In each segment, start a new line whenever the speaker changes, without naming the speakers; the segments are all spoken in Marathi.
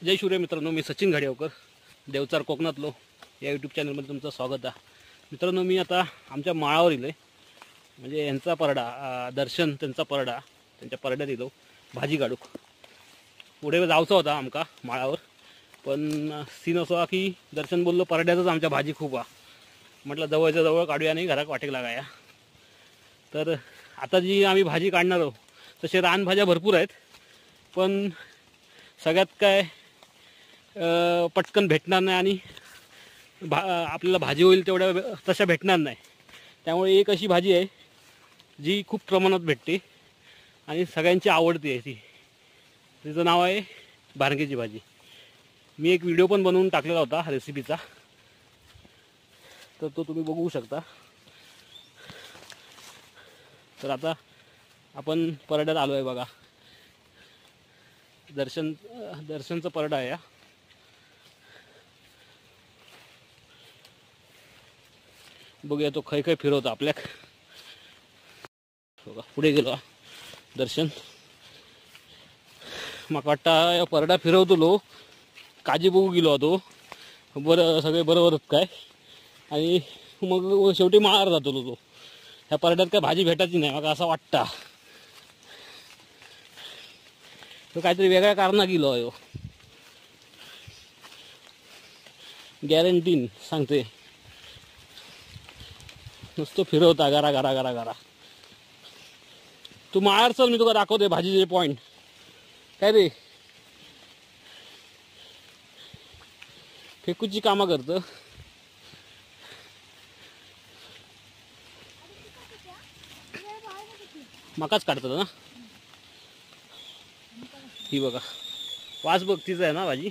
जय शिवराय मित्रांनो, मी सचिन घाडियावकर, देवचार कोकणातलो या यूट्यूब चॅनलमध्ये तुमचं स्वागत आहे. मित्रांनो, मी आता आमच्या माळावर इलो, म्हणजे यांचा परडा दर्शन, त्यांचा परडा, त्यांच्या परड्यात इलो भाजी काढूक. पुढे जायचं होता आमका माळावर, पण सीन असो की दर्शन बोललो परड्यातच आमच्या भाजी खूप म्हटलं जवळच्या जवळ काढूया आणि घरात वाटेक लागाया. तर आता जी आम्ही भाजी काढणार आहोत तसे रानभाज्या भरपूर आहेत, पण सगळ्यात काय पटकन भेटणार नाही आणि आपल्याला भाजी होईल तेवढ्या तशा भेटणार नाही. त्यामुळे एक अशी भाजी आहे जी खूप प्रमाणात भेटते आणि सगळ्यांची आवडती आहे. तिचं नाव आहे भांगेची भाजी. मी एक व्हिडिओ पण बनवून टाकलेला होता रेसिपीचा, तर तो तुम्ही बघू शकता. तर आता आपण परड्यात आलो आहे बघा. दर्शनचं परडा आहे. बघूया तो खै खै फिरवतो आपल्याक. बघा पुढे गेलो दर्शन. मग वाटतं परडा फिरवतो काजी बघू गेलो होतो. बरं सगळे बरोबर काय, आणि मग शेवटी माळावर जातो तो. ह्या परड्यात काय भाजी भेटायची नाही मग असं वाटतं. तो काहीतरी वेगळ्या कारणानं गेलो आहे. गॅरंटीन सांगते, नुसतं फिरवता गारा गारा गारा गारा. तू माळावर चल, मी तुला दाखवते भाजीचे पॉइंट. काय रे फेकूची कामं करतं. मकाच काढतात ना. ही बघा वास बघतीच आहे ना भाजी.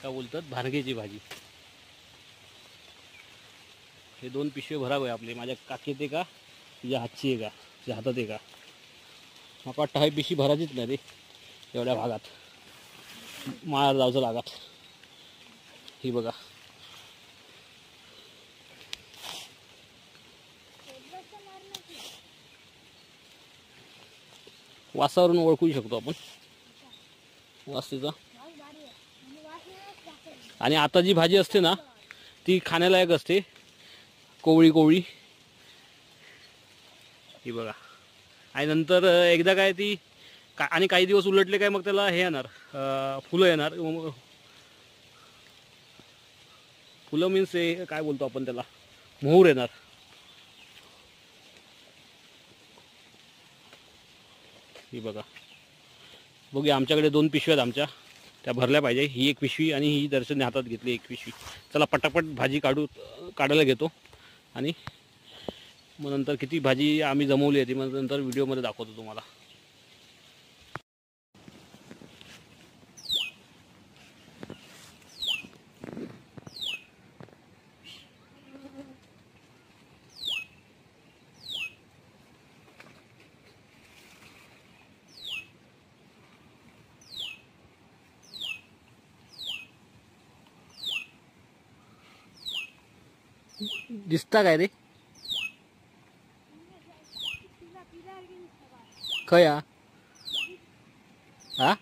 काय बोलतात भांगेची भाजी. हे 2 पिशवे भरावे आपले. माझ्या काकीत आहे का तुझ्या हातची आहे का, तुझ्या हातात आहे का. मला वाटतं ही पिशवी भरायचीच नाही रे एवढ्या भागात. माळावर जायचं लागत. ही बघा वासावरून ओळखू शकतो आपण वास तिचा. आणि आता जी भाजी असते ना ती खाण्यालायक असते, कोवळी कोवळी. ही बघा. आणि नंतर एकदा काय ती आणि काही दिवस उलटले काय मग त्याला हे येणार, फुलं येणार. फुलं मीन्स हे काय बोलतो आपण त्याला, मोहूर येणार. ही बघा. बघूया आमच्याकडे 2 पिशव्या आहेत आमच्या, त्या भरल्या पाहिजे. ही एक पिशवी आणि ही दर्शनने हातात घेतली एक पिशवी. चला पटापट भाजी काढायला घेतो आणि मग नंतर किती भाजी आम्ही जमवली आहे ती मग नंतर व्हिडिओमध्ये दाखवतो तुम्हाला. दिसता काय रे खया हा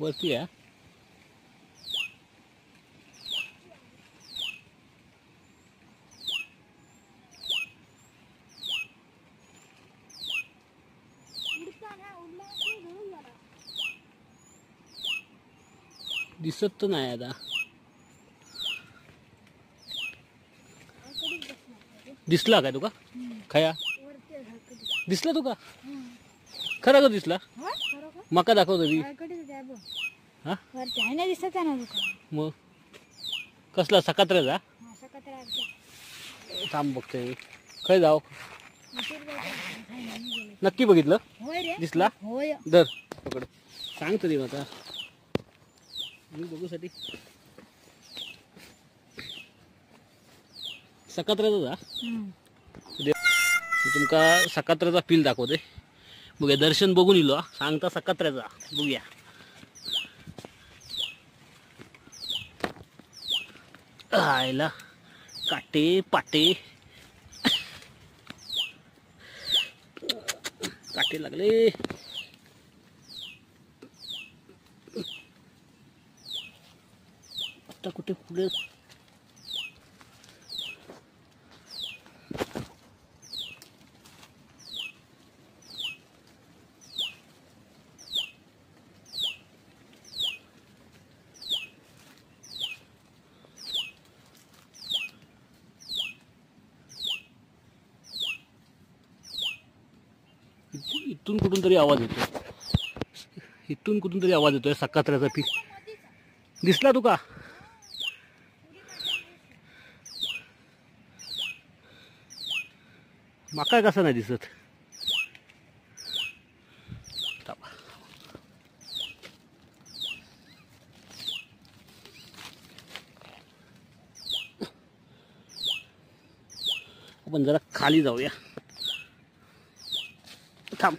वरती आहे. दिसत तर नाही आता. दिसला काय तुका खया? दिसला तुका खरं का दिसला? मका दाखवतो ती. हा मग कसला सकात्र्याचा? थांब बघते खय जाऊ. नक्की बघितलं? दिसला? दर पकड सांग तरी आता मी बघूसाठी. सकात्र्याचा तुमका सकात्र्याचा फील दाखवते. बघूया दर्शन बघून इलो सांगता सकात्र्याचा. बघूया आयला काटे पाटे काटे लागले. आता कुठे पुढे इथून कुठून तरी आवाज येतोय, इथून कुठून तरी आवाज येतोय सकात्र्याचा पीक. दिसला तुका? माका कसं नाही दिसत. आपण जरा खाली जाऊया. थांब.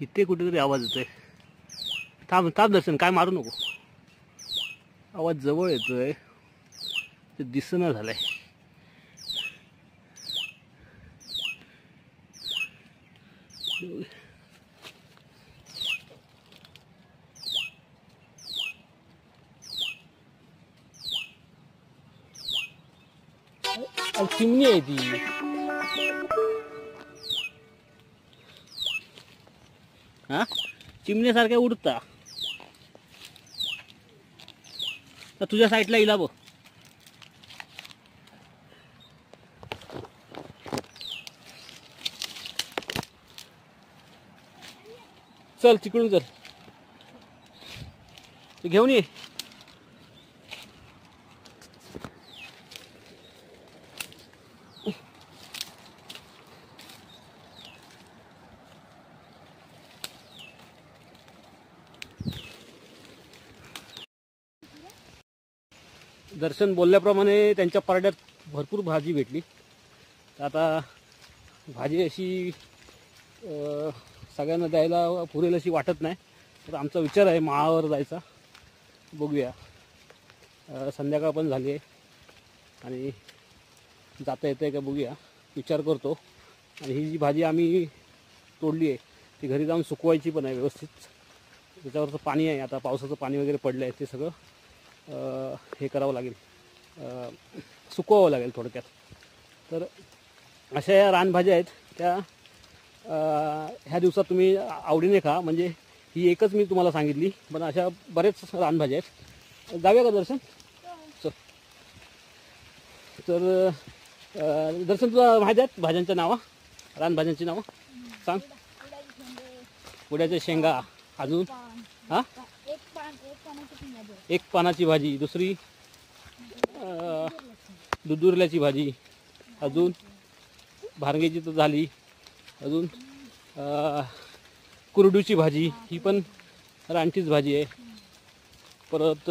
इथे कुठेतरी आवाज येतोय. थांब थांब दर्शन, काय मारू नको. आवाज जवळ येतोय, ते दिसना झालंय. चिमणी आहे ती. हा, चिमण्यासारख्या उडता. तर तुझ्या साईडला येईल बघ. चल तिकडून चल, घेऊन ये. दर्शन बोलल्याप्रमाणे त्यांच्या पारड्यात भरपूर भाजी भेटली. आता भाजी अशी सगळ्यांना द्यायला पुरेल अशी वाटत नाही. तर आमचा विचार आहे माळावर जायचा. बघूया, संध्याकाळ पण झाली आहे आणि जाता येतं आहे का बघूया, विचार करतो. आणि ही जी भाजी आम्ही तोडली आहे ती घरी जाऊन सुकवायची पण आहे व्यवस्थित. त्याच्यावरचं पाणी आहे, आता पावसाचं पाणी वगैरे पडलं आहे, ते सगळं हे करावं लागेल, सुकवावं लागेल थोडक्यात. तर अशा या रानभाज्या आहेत त्या ह्या दिवसात तुम्ही आवडीने खा. म्हणजे ही एकच मी तुम्हाला सांगितली, पण अशा बरेच रानभाज्या आहेत. जाऊया का दर्शन? तर दर्शन तुला माहिती आहेत भाज्यांच्या नावं, रानभाज्यांची नावं सांग. उड्याच्या शेंगा, अजून हां एक पानाची भाजी, दुसरी दुदुरल्याची भाजी, अजून भारंगेची तर झाली, अजून कुरडूची भाजी, ही पण रानचीच भाजी आहे. परत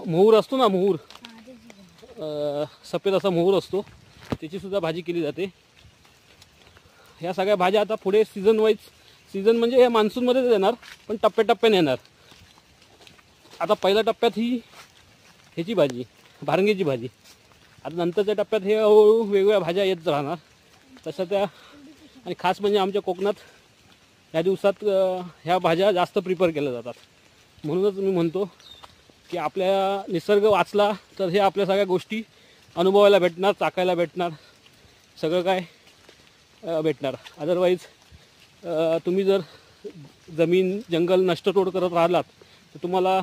मोहूर असतो ना, मोहूर सफेद असा मोहूर असतो, त्याचीसुद्धा भाजी केली जाते. ह्या सगळ्या भाज्या आता पुढे सीझन वाईज, सीझन म्हणजे हे मान्सूनमध्येच येणार, पण टप्प्याटप्प्याने येणार. आता पहिल्या टप्प्यात ही ह्याची भाजी, भारंगेची भाजी. आता नंतरच्या टप्प्यात हे हळूहळू वेगवेगळ्या भाज्या येत राहणार तशा त्या. आणि खास म्हणजे आमच्या कोकणात ह्या दिवसात ह्या भाज्या जास्त प्रिफर केल्या जातात. म्हणूनच मी म्हणतो की आपल्या निसर्ग वाचला तर हे आपल्या सगळ्या गोष्टी अनुभवायला भेटणार, चाकायला भेटणार, सगळं काय भेटणार. अदरवाईज तुम्ही जर जमीन जंगल नष्टतोड करत राहिलात तर तुम्हाला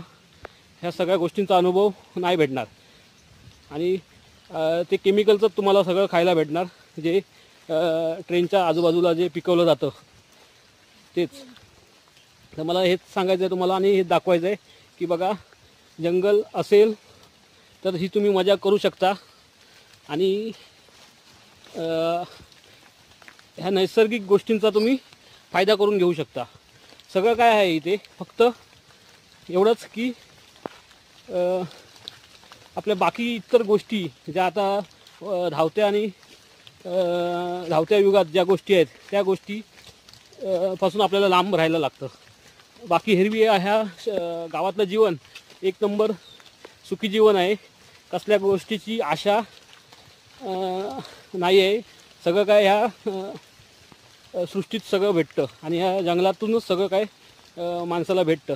ह्या सगळ्या गोष्टींचा अनुभव नाही भेटणार. आणि ते केमिकलचं तुम्हाला सगळं खायला भेटणार, जे ट्रेनच्या आजूबाजूला जे पिकवलं जातं तेच. तर मला हेच सांगायचं आहे तुम्हाला आणि हे दाखवायचं आहे की बघा, जंगल असेल तर ही तुम्ही मजा करू शकता. आणि ह्या नैसर्गिक गोष्टींचा तुम्ही फायदा करून घेऊ शकता. सगळं काय आहे इथे, फक्त एवढंच की आपल्या बाकी इतर गोष्टी ज्या आता धावत्या आणि धावत्या युगात ज्या गोष्टी आहेत त्या गोष्टी पासून आपल्याला लांब राहायला लागतं. बाकी हिरवी ह्या गावातलं जीवन एक नंबर सुखी जीवन आहे. कसल्या गोष्टीची आशा नाही आहे. सगळं काय ह्या सृष्टीत सगळं भेटतं आणि ह्या जंगलातूनच सगळं काय माणसाला भेटतं.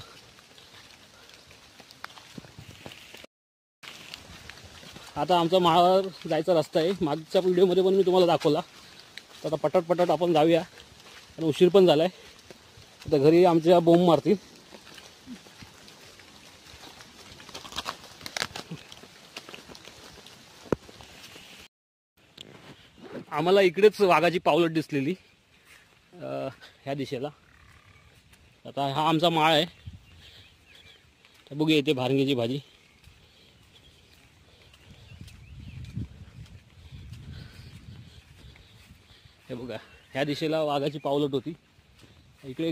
आता आमचा माळावर जायचा रस्ता आहे, मागच्या व्हिडिओमध्ये पण मी तुम्हाला दाखवला. तर आता पटपट आपण जाऊया आणि उशीर पण झाला आहे. आता घरी आमच्या बोंब मारतील. आम्हाला इकडेच वाघाची पावलट दिसलेली ह्या दिशेला. आता हा आमचा माळ आहे. तर बघूया इथे भारंगीची भाजी. हे बघा, ह्या दिशेला वाघाची पावलट होती. इकडे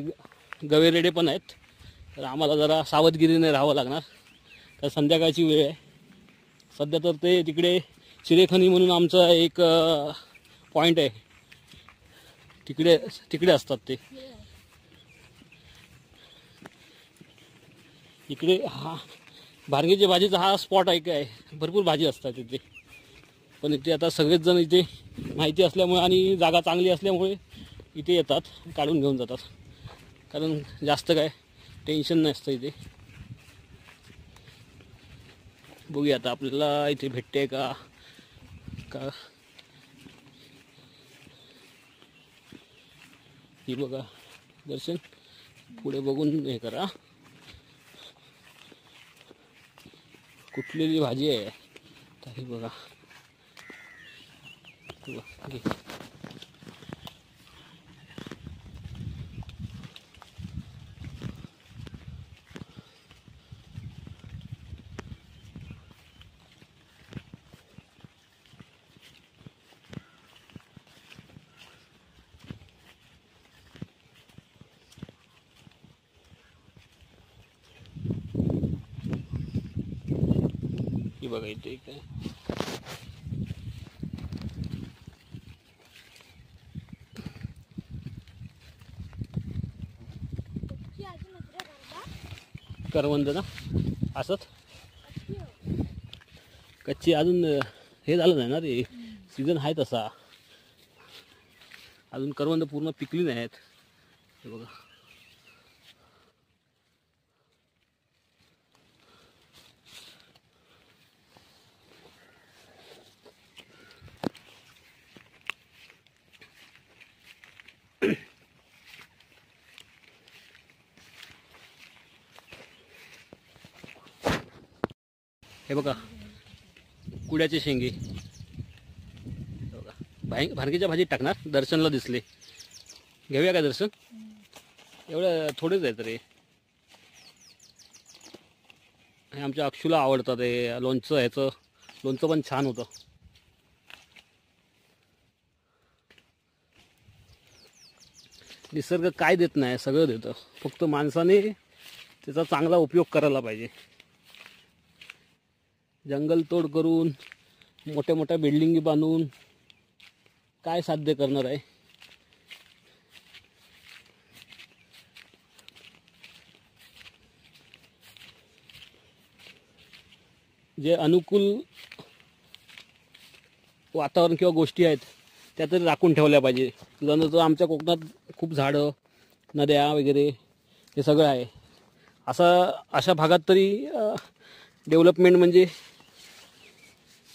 गवेरेडे पण आहेत. तर आम्हाला जरा सावधगिरीने राहावं लागणार, तर संध्याकाळची वेळ आहे. सध्या तर ते तिकडे चिरेखनी म्हणून आमचा एक पॉईंट आहे, तिकडे असतात ते. इकडे हा भारंगीच्या भाजीचा हा स्पॉट आहे काय, भरपूर भाजी असतात इथे. पण इथे आता सगळेच जण इथे माहिती असल्यामुळे आणि जागा चांगली असल्यामुळे इथे येतात, काढून घेऊन जातात. कारण जास्त काय टेन्शन नसतं इथे. बघूया आता आपल्याला इथे भेटते का. ही बघा दर्शन, पुढे बघून हे करा कुठलेली भाजी आहे. तर ही बघा, ही बघा इथे काय. करवंद ना असत कच्ची, अजून हे झालं नाही ना रे, सीझन आहे तसा. अजून करवंद पूर्ण पिकली नाहीत. हे बघा हे बघा कुड्याचे शेंगे. बघा भारंगीच्या भाजीत टाकणार. दर्शनला दिसले, घेऊया का दर्शन? एवढं थोडेच आहेत रे. हे आमच्या अक्षूला आवडतात. हे लोणचं, ह्याचं लोणचं पण छान होतं. निसर्ग काय देत नाही, सगळं देतं. फक्त माणसाने त्याचा चांगला उपयोग करायला पाहिजे. जंगल तोड करून मोठ्या मोठ्या बिल्डिंगी बांधून काय साध्य करणार आहे? जे अनुकूल वातावरण किंवा गोष्टी आहेत त्या तरी राखून ठेवल्या पाहिजे. उदाहरणार्थ आमच्या कोकणात खूप झाडं, नद्या वगैरे हे सगळं आहे. अशा भागात तरी डेव्हलपमेंट म्हणजे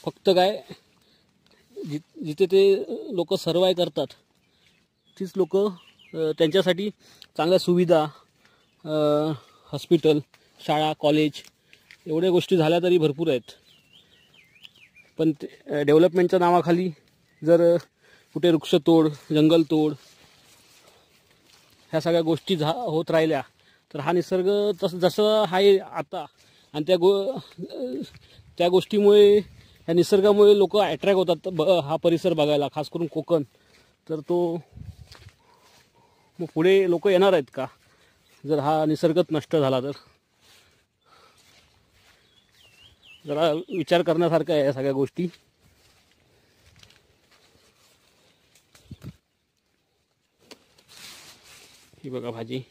फक्त काय, जिथे ते लोक सर्वाय करतात तीच लोक, त्यांच्यासाठी चांगल्या सुविधा, हॉस्पिटल, शाळा, कॉलेज एवढ्या गोष्टी झाल्या तरी भरपूर आहेत. पण डेव्हलपमेंटच्या नावाखाली जर कुठे वृक्षतोड, जंगलतोड ह्या सगळ्या गोष्टी होत राहिल्या तर हा निसर्ग जसं आहे आता, आणि त्या गोष्टीमुळे, या निसर्गामुळे लोक अट्रॅक्ट होतात हा परिसर बघायला, खास करून कोकण. तर तो मग पुढे लोक येणार आहेत का जर हा निसर्गच नष्ट झाला तर? जरा विचार करण्यासारखं आहे या सगळ्या गोष्टी. ही बघा भाजी.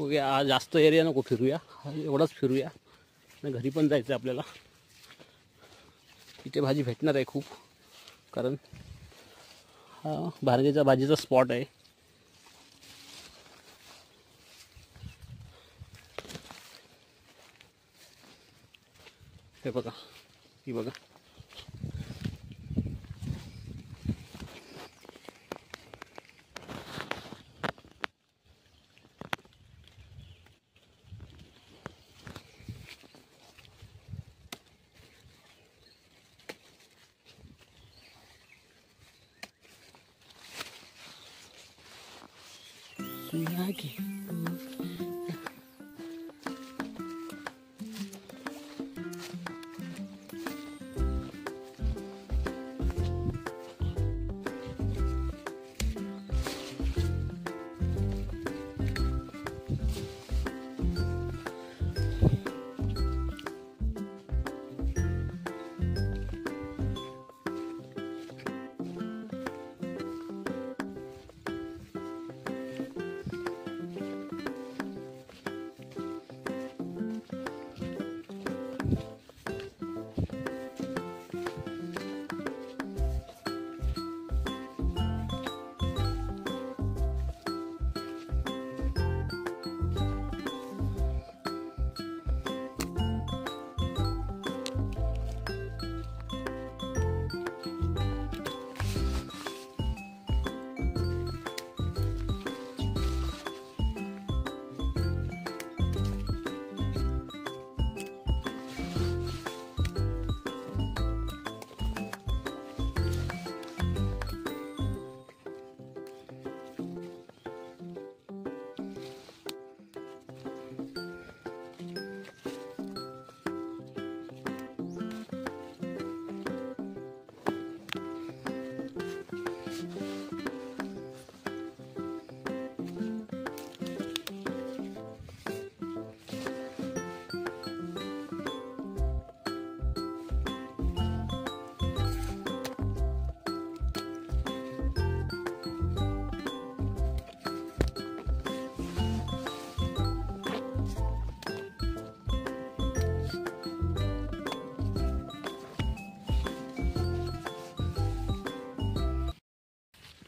बघूया, आज जास्त एरिया नको फिरूया, एवढाच फिरूया. घरी पण जायचं आहे आपल्याला. इथे भाजी भेटणार आहे खूप, कारण हा भारगेचा भाजीचा स्पॉट आहे. हे बघा, ही बघा.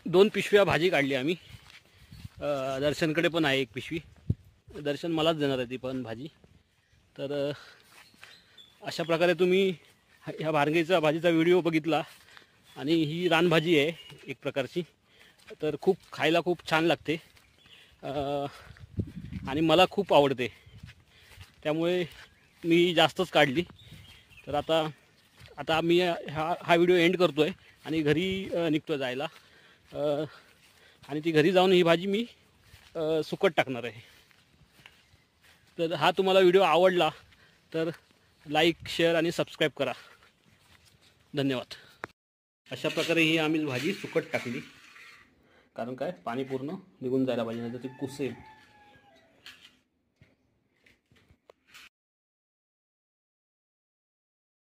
दोन पिशव्या भाजी काढली आम्ही. दर्शनकडे पण आहे एक पिशवी. दर्शन मलाच देणार आहे ती पण भाजी. तर अशा प्रकारे तुम्ही ह्या भारगेचा भाजीचा व्हिडिओ बघितला. आणि ही रानभाजी आहे एक प्रकारची. तर खूप खायला खूप छान लागते आणि मला खूप आवडते, त्यामुळे मी जास्तच काढली. तर आता मी हा व्हिडिओ एंड करतो आहे आणि घरी निघतो जायला. आणि ती घरी जाऊन ही भाजी मी सुकट टाकणार आहे. तर हा तुम्हाला व्हिडिओ आवडला तर लाईक, शेअर आणि सबस्क्राईब करा. धन्यवाद. अशा प्रकारे ही आम्ही भाजी सुकट टाकली, कारण काय पाणी पूर्ण निघून जायला पाहिजे, नाही तर ती कुसेल.